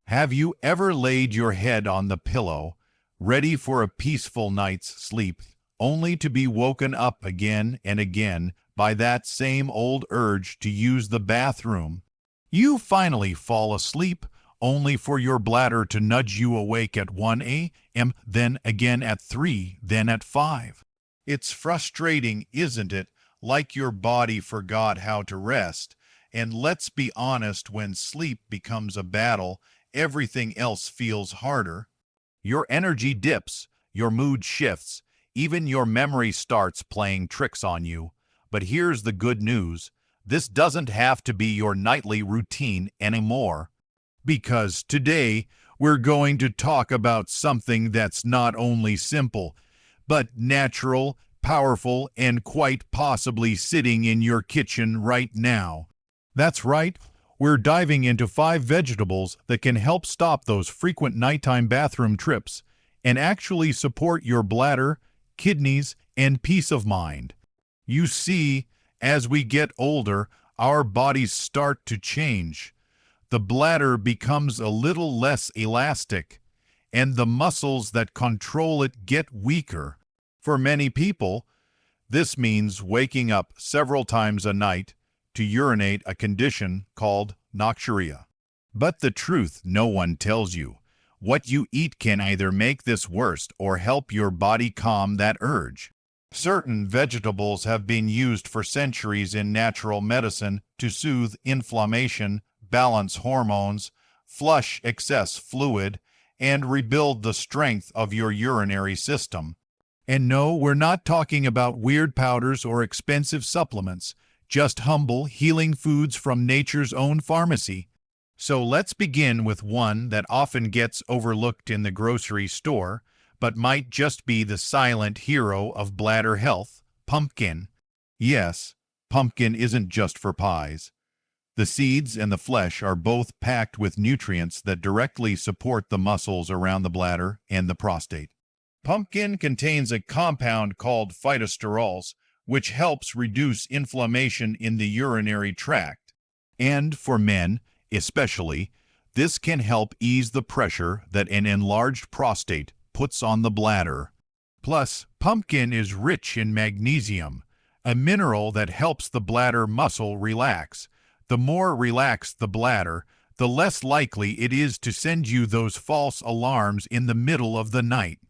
Have you ever laid your head on the pillow, ready for a peaceful night's sleep, only to be woken up again and again by that same old urge to use the bathroom? You finally fall asleep, only for your bladder to nudge you awake at 1 a.m., then again at 3, then at 5. It's frustrating, isn't it? Like your body forgot how to rest. And let's be honest, when sleep becomes a battle, everything else feels harder. Your energy dips, your mood shifts, even your memory starts playing tricks on you. But here's the good news. This doesn't have to be your nightly routine anymore. Because today, we're going to talk about something that's not only simple, but natural, powerful, and quite possibly sitting in your kitchen right now. That's right, we're diving into 5 vegetables that can help stop those frequent nighttime bathroom trips and actually support your bladder, kidneys, and peace of mind. You see, as we get older, our bodies start to change. The bladder becomes a little less elastic, and the muscles that control it get weaker. For many people, this means waking up several times a night to urinate, a condition called Nocturia. But the truth no one tells you. What you eat can either make this worse or help your body calm that urge. Certain vegetables have been used for centuries in natural medicine to soothe inflammation, balance hormones, flush excess fluid, and rebuild the strength of your urinary system. And no, we're not talking about weird powders or expensive supplements, just humble, healing foods from nature's own pharmacy. So let's begin with one that often gets overlooked in the grocery store, but might just be the silent hero of bladder health: pumpkin. Yes, pumpkin isn't just for pies. The seeds and the flesh are both packed with nutrients that directly support the muscles around the bladder and the prostate. Pumpkin contains a compound called phytosterols, which helps reduce inflammation in the urinary tract. And for men, especially, this can help ease the pressure that an enlarged prostate puts on the bladder. Plus, pumpkin is rich in magnesium, a mineral that helps the bladder muscle relax. The more relaxed the bladder, the less likely it is to send you those false alarms in the middle of the night.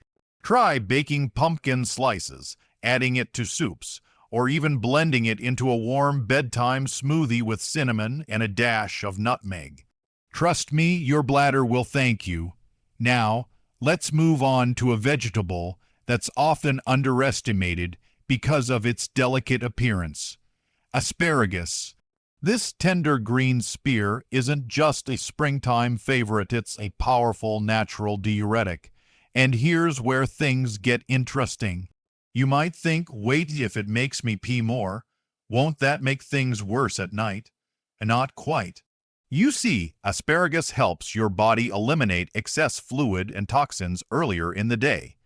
Try baking pumpkin slices, adding it to soups, or even blending it into a warm bedtime smoothie with cinnamon and a dash of nutmeg. Trust me, your bladder will thank you. Now, let's move on to a vegetable that's often underestimated because of its delicate appearance: asparagus. This tender green spear isn't just a springtime favorite, it's a powerful natural diuretic. And here's where things get interesting. You might think, wait, if it makes me pee more, won't that make things worse at night? And not quite. You see, asparagus helps your body eliminate excess fluid and toxins earlier in the day,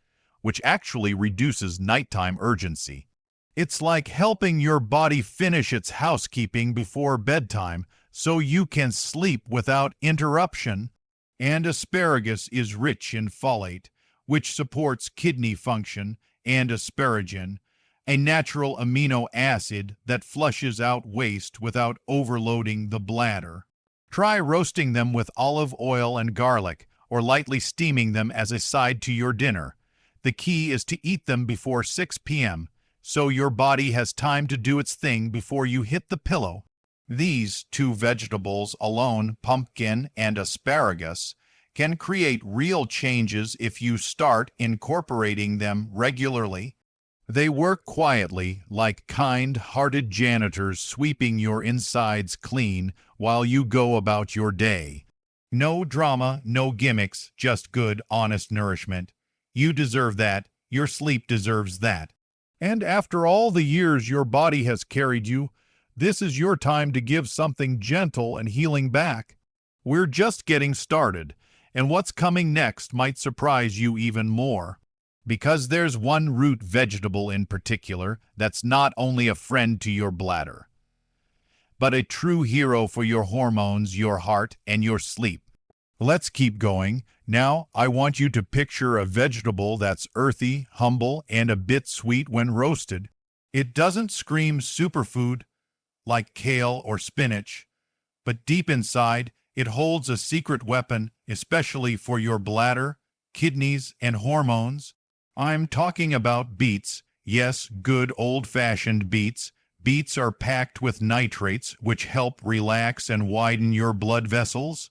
which actually reduces nighttime urgency. It's like helping your body finish its housekeeping before bedtime so you can sleep without interruption. And asparagus is rich in folate, which supports kidney function, and asparagine, a natural amino acid that flushes out waste without overloading the bladder. Try roasting them with olive oil and garlic, or lightly steaming them as a side to your dinner. The key is to eat them before 6 p.m., so your body has time to do its thing before you hit the pillow. These 2 vegetables alone, pumpkin and asparagus, can create real changes if you start incorporating them regularly. They work quietly, like kind-hearted janitors sweeping your insides clean while you go about your day. No drama, no gimmicks, just good, honest nourishment. You deserve that. Your sleep deserves that. And after all the years your body has carried you, this is your time to give something gentle and healing back. We're just getting started, and what's coming next might surprise you even more. Because there's one root vegetable in particular that's not only a friend to your bladder, but a true hero for your hormones, your heart, and your sleep. Let's keep going. Now, I want you to picture a vegetable that's earthy, humble, and a bit sweet when roasted. It doesn't scream superfood like kale or spinach, but deep inside, it holds a secret weapon, especially for your bladder, kidneys, and hormones. I'm talking about beets. Yes, good old-fashioned beets. Beets are packed with nitrates, which help relax and widen your blood vessels.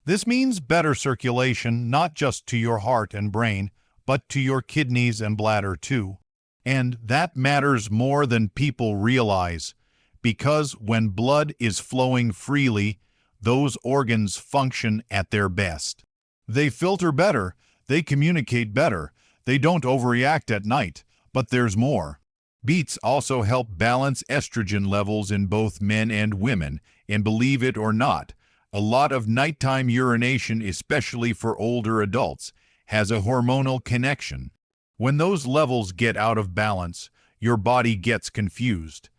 This means better circulation, not just to your heart and brain, but to your kidneys and bladder too. And that matters more than people realize, because when blood is flowing freely, those organs function at their best. They filter better, they communicate better, they don't overreact at night, but there's more. Beets also help balance estrogen levels in both men and women, and believe it or not, a lot of nighttime urination, especially for older adults, has a hormonal connection. When those levels get out of balance, your body gets confused.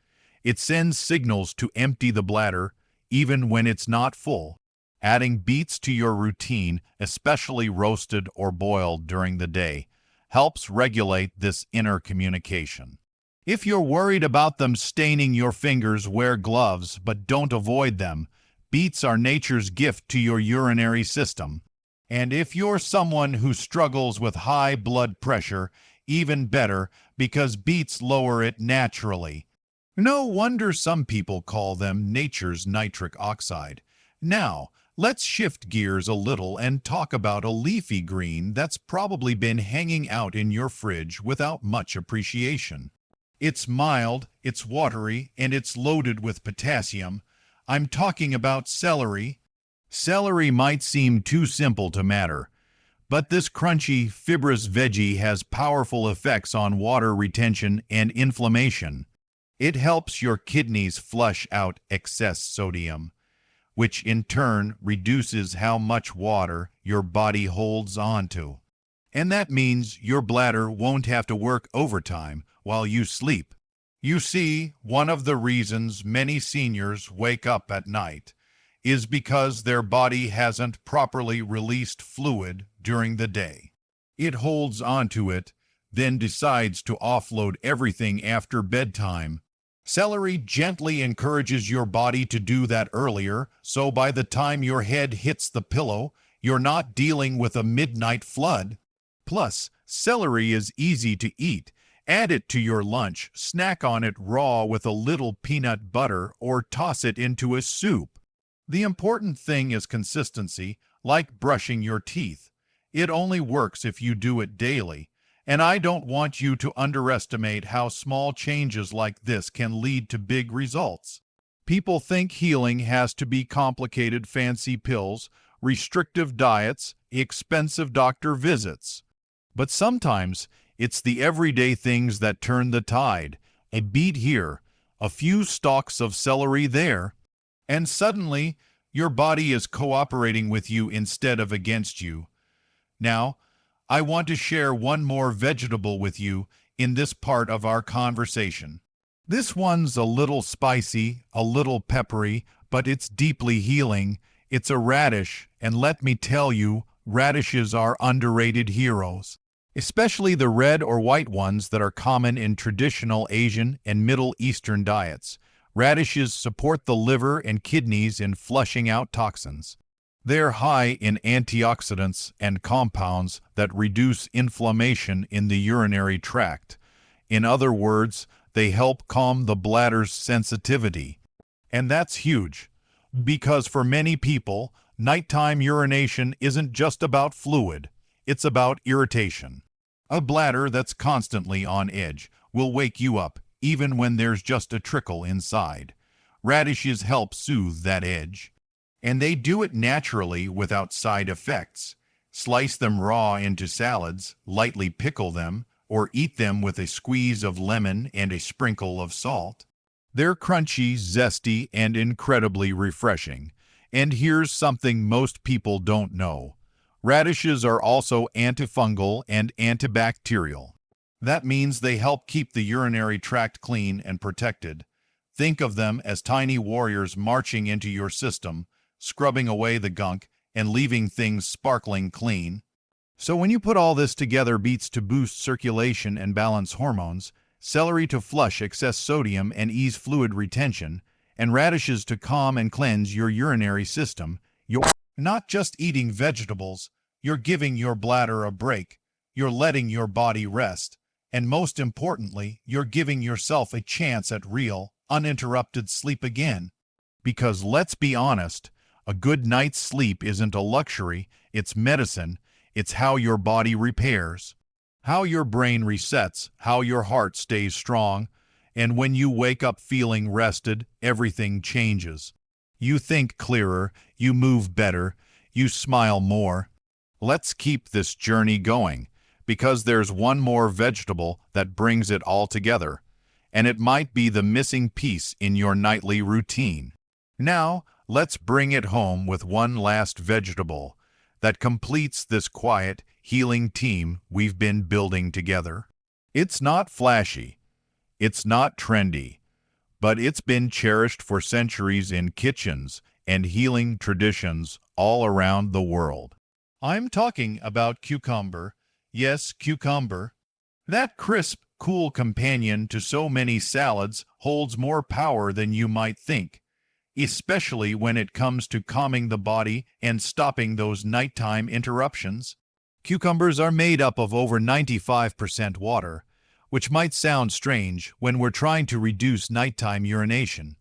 It sends signals to empty the bladder, even when it's not full. Adding beets to your routine, especially roasted or boiled during the day, helps regulate this inner communication. If you're worried about them staining your fingers, wear gloves, but don't avoid them. Beets are nature's gift to your urinary system. And if you're someone who struggles with high blood pressure, even better, because beets lower it naturally. No wonder some people call them nature's nitric oxide. Now, let's shift gears a little and talk about a leafy green that's probably been hanging out in your fridge without much appreciation. It's mild, it's watery, and it's loaded with potassium. I'm talking about celery. Celery might seem too simple to matter, but this crunchy, fibrous veggie has powerful effects on water retention and inflammation. It helps your kidneys flush out excess sodium, which in turn reduces how much water your body holds onto. And that means your bladder won't have to work overtime while you sleep. You see, one of the reasons many seniors wake up at night is because their body hasn't properly released fluid during the day. It holds onto it, then decides to offload everything after bedtime. Celery gently encourages your body to do that earlier, so by the time your head hits the pillow, you're not dealing with a midnight flood. Plus, celery is easy to eat. Add it to your lunch, snack on it raw with a little peanut butter, or toss it into a soup. The important thing is consistency, like brushing your teeth. It only works if you do it daily, and I don't want you to underestimate how small changes like this can lead to big results. People think healing has to be complicated fancy pills, restrictive diets, expensive doctor visits. But sometimes it's the everyday things that turn the tide. A beet here, a few stalks of celery there, and suddenly your body is cooperating with you instead of against you. Now, I want to share one more vegetable with you in this part of our conversation. This one's a little spicy, a little peppery, but it's deeply healing. It's a radish, and let me tell you, radishes are underrated heroes. Especially the red or white ones that are common in traditional Asian and Middle Eastern diets. Radishes support the liver and kidneys in flushing out toxins. They're high in antioxidants and compounds that reduce inflammation in the urinary tract. In other words, they help calm the bladder's sensitivity. And that's huge, because for many people, nighttime urination isn't just about fluid, it's about irritation. A bladder that's constantly on edge will wake you up even when there's just a trickle inside. Radishes help soothe that edge. And they do it naturally without side effects. Slice them raw into salads, lightly pickle them, or eat them with a squeeze of lemon and a sprinkle of salt. They're crunchy, zesty, and incredibly refreshing. And here's something most people don't know. Radishes are also antifungal and antibacterial. That means they help keep the urinary tract clean and protected. Think of them as tiny warriors marching into your system, scrubbing away the gunk and leaving things sparkling clean. So when you put all this together, beets to boost circulation and balance hormones, celery to flush excess sodium and ease fluid retention, and radishes to calm and cleanse your urinary system, you're not just eating vegetables, you're giving your bladder a break, you're letting your body rest, and most importantly, you're giving yourself a chance at real, uninterrupted sleep again. Because let's be honest, a good night's sleep isn't a luxury, it's medicine. It's how your body repairs, how your brain resets, how your heart stays strong, and when you wake up feeling rested, everything changes. You think clearer, you move better, you smile more. Let's keep this journey going, because there's one more vegetable that brings it all together, and it might be the missing piece in your nightly routine. Now, let's bring it home with one last vegetable that completes this quiet, healing team we've been building together. It's not flashy, it's not trendy, but it's been cherished for centuries in kitchens and healing traditions all around the world. I'm talking about cucumber. Yes, cucumber. That crisp, cool companion to so many salads holds more power than you might think, especially when it comes to calming the body and stopping those nighttime interruptions. Cucumbers are made up of over 95% water, which might sound strange when we're trying to reduce nighttime urination.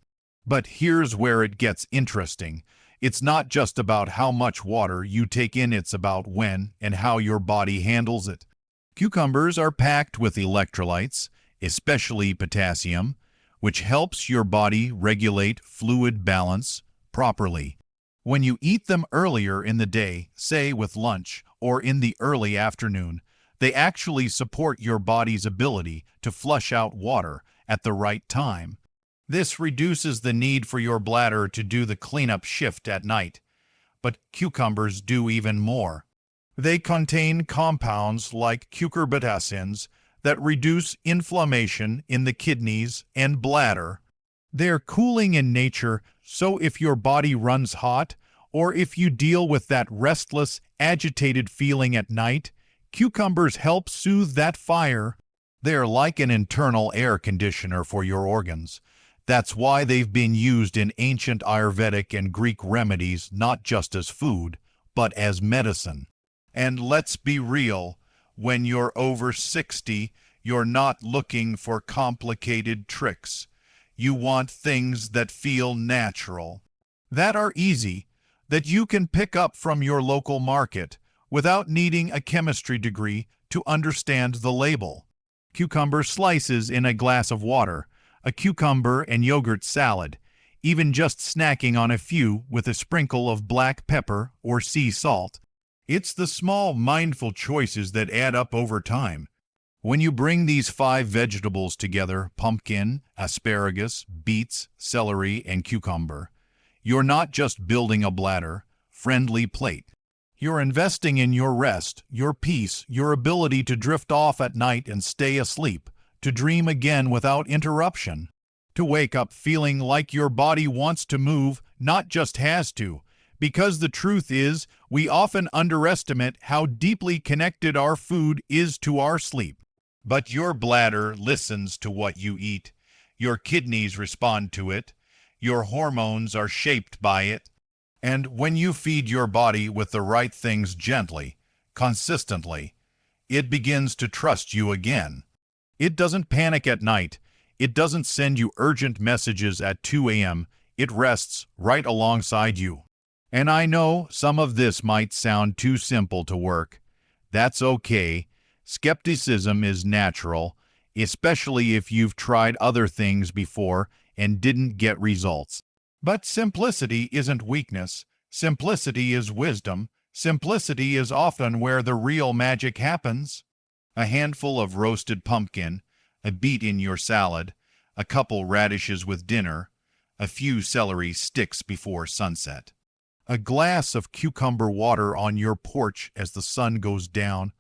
But here's where it gets interesting. It's not just about how much water you take in, it's about when and how your body handles it. Cucumbers are packed with electrolytes, especially potassium, which helps your body regulate fluid balance properly. When you eat them earlier in the day, say with lunch or in the early afternoon, they actually support your body's ability to flush out water at the right time. This reduces the need for your bladder to do the cleanup shift at night. But cucumbers do even more. They contain compounds like cucurbitacins that reduce inflammation in the kidneys and bladder. They're cooling in nature, so if your body runs hot, or if you deal with that restless, agitated feeling at night, cucumbers help soothe that fire. They're like an internal air conditioner for your organs. That's why they've been used in ancient Ayurvedic and Greek remedies, not just as food, but as medicine. And let's be real, when you're over 60, you're not looking for complicated tricks. You want things that feel natural, that are easy, that you can pick up from your local market without needing a chemistry degree to understand the label. Cucumber slices in a glass of water, a cucumber and yogurt salad, even just snacking on a few with a sprinkle of black pepper or sea salt. It's the small, mindful choices that add up over time. When you bring these 5 vegetables together, pumpkin, asparagus, beets, celery, and cucumber, you're not just building a bladder-friendly plate. You're investing in your rest, your peace, your ability to drift off at night and stay asleep, to dream again without interruption, to wake up feeling like your body wants to move, not just has to. Because the truth is, we often underestimate how deeply connected our food is to our sleep. But your bladder listens to what you eat. Your kidneys respond to it. Your hormones are shaped by it. And when you feed your body with the right things gently, consistently, it begins to trust you again. It doesn't panic at night. It doesn't send you urgent messages at 2 a.m. It rests right alongside you. And I know some of this might sound too simple to work. That's okay. Skepticism is natural, especially if you've tried other things before and didn't get results. But simplicity isn't weakness. Simplicity is wisdom. Simplicity is often where the real magic happens. A handful of roasted pumpkin, a beet in your salad, a couple radishes with dinner, a few celery sticks before sunset. A glass of cucumber water on your porch as the sun goes down.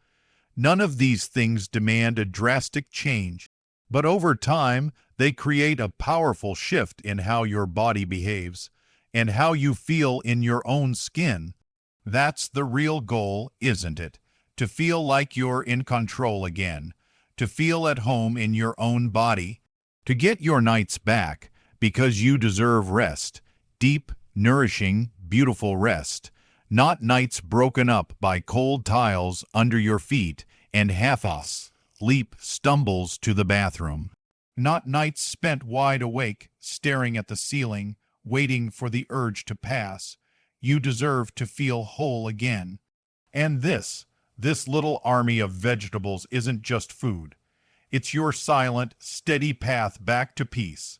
None of these things demand a drastic change, but over time, they create a powerful shift in how your body behaves and how you feel in your own skin. That's the real goal, isn't it? To feel like you're in control again, to feel at home in your own body, to get your nights back, because you deserve rest, deep, nourishing, beautiful rest, not nights broken up by cold tiles under your feet and half-asleep stumbles to the bathroom, not nights spent wide awake, staring at the ceiling, waiting for the urge to pass. You deserve to feel whole again. And this little army of vegetables isn't just food. It's your silent, steady path back to peace.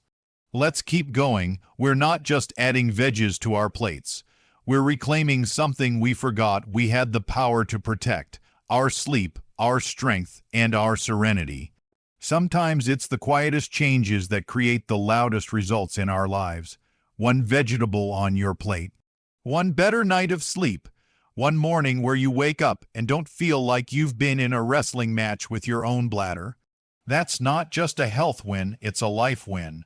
Let's keep going. We're not just adding veggies to our plates. We're reclaiming something we forgot we had the power to protect: our sleep, our strength, and our serenity. Sometimes it's the quietest changes that create the loudest results in our lives. One vegetable on your plate. One better night of sleep. One morning where you wake up and don't feel like you've been in a wrestling match with your own bladder. That's not just a health win, it's a life win.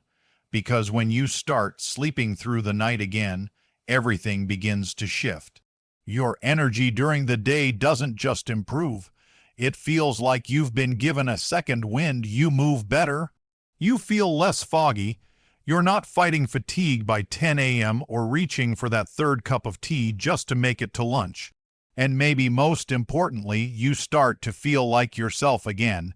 Because when you start sleeping through the night again, everything begins to shift. Your energy during the day doesn't just improve. It feels like you've been given a second wind. You move better. You feel less foggy. You're not fighting fatigue by 10 a.m. or reaching for that third cup of tea just to make it to lunch. And maybe most importantly, you start to feel like yourself again,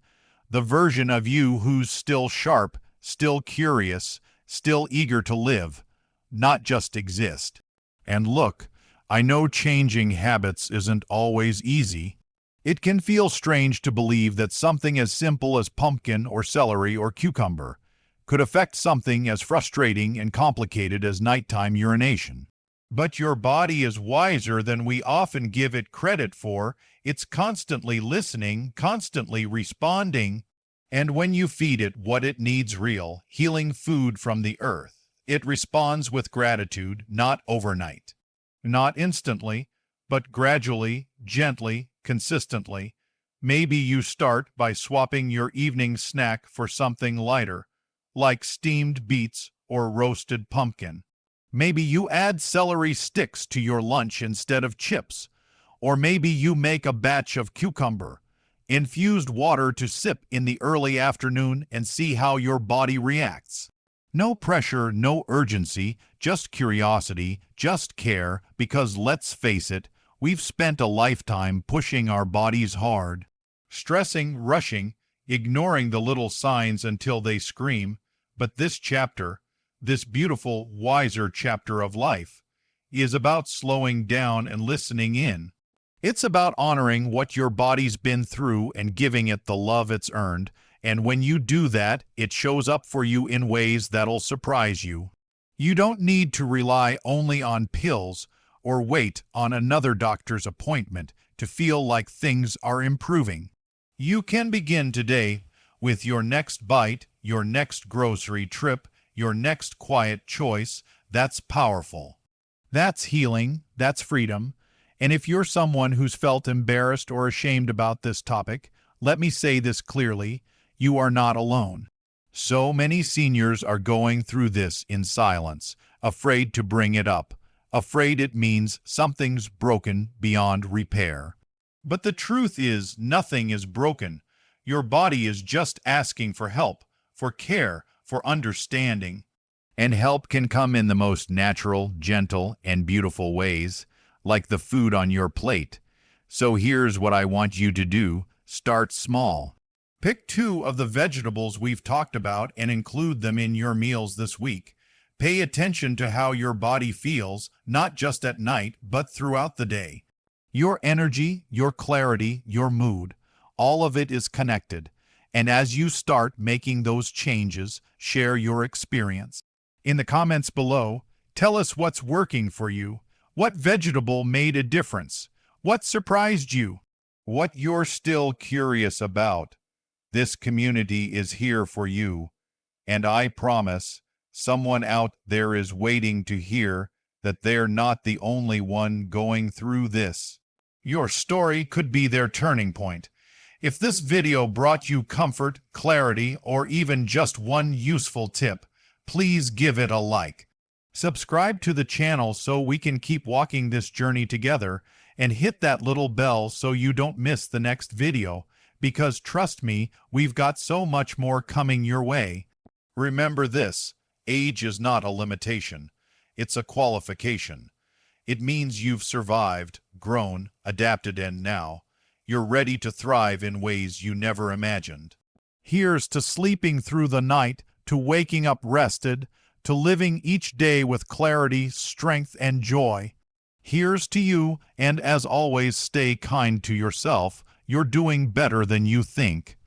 the version of you who's still sharp, still curious, still eager to live, not just exist. And look, I know changing habits isn't always easy. It can feel strange to believe that something as simple as pumpkin or celery or cucumber could affect something as frustrating and complicated as nighttime urination. But your body is wiser than we often give it credit for. It's constantly listening, constantly responding. And when you feed it what it needs, real, healing food from the earth, it responds with gratitude, not overnight. Not instantly, but gradually, gently, consistently. Maybe you start by swapping your evening snack for something lighter, like steamed beets or roasted pumpkin. Maybe you add celery sticks to your lunch instead of chips. Or maybe you make a batch of cucumber infused water to sip in the early afternoon and see how your body reacts. No pressure, no urgency, just curiosity, just care, because let's face it, we've spent a lifetime pushing our bodies hard, stressing, rushing, ignoring the little signs until they scream. But this chapter, this beautiful, wiser chapter of life, is about slowing down and listening in. It's about honoring what your body's been through and giving it the love it's earned. And when you do that, it shows up for you in ways that'll surprise you. You don't need to rely only on pills or wait on another doctor's appointment to feel like things are improving. You can begin today with your next bite, your next grocery trip, your next quiet choice. That's powerful. That's healing. That's freedom. And if you're someone who's felt embarrassed or ashamed about this topic, let me say this clearly: you are not alone. So many seniors are going through this in silence, afraid to bring it up, afraid it means something's broken beyond repair. But the truth is, nothing is broken. Your body is just asking for help, for care, for understanding. And help can come in the most natural, gentle, and beautiful ways, like the food on your plate. So here's what I want you to do. Start small. Pick 2 of the vegetables we've talked about and include them in your meals this week. Pay attention to how your body feels, not just at night, but throughout the day. Your energy, your clarity, your mood, all of it is connected. And as you start making those changes, share your experience. In the comments below, tell us what's working for you. What vegetable made a difference? What surprised you? What you're still curious about? This community is here for you. And I promise, someone out there is waiting to hear that they're not the only one going through this. Your story could be their turning point. If this video brought you comfort, clarity, or even just one useful tip, please give it a like. Subscribe to the channel so we can keep walking this journey together, and hit that little bell so you don't miss the next video, because trust me, we've got so much more coming your way. Remember this, age is not a limitation. It's a qualification. It means you've survived, grown, adapted, and now you're ready to thrive in ways you never imagined. Here's to sleeping through the night, to waking up rested, to living each day with clarity, strength, and joy. Here's to you, and as always, stay kind to yourself. You're doing better than you think.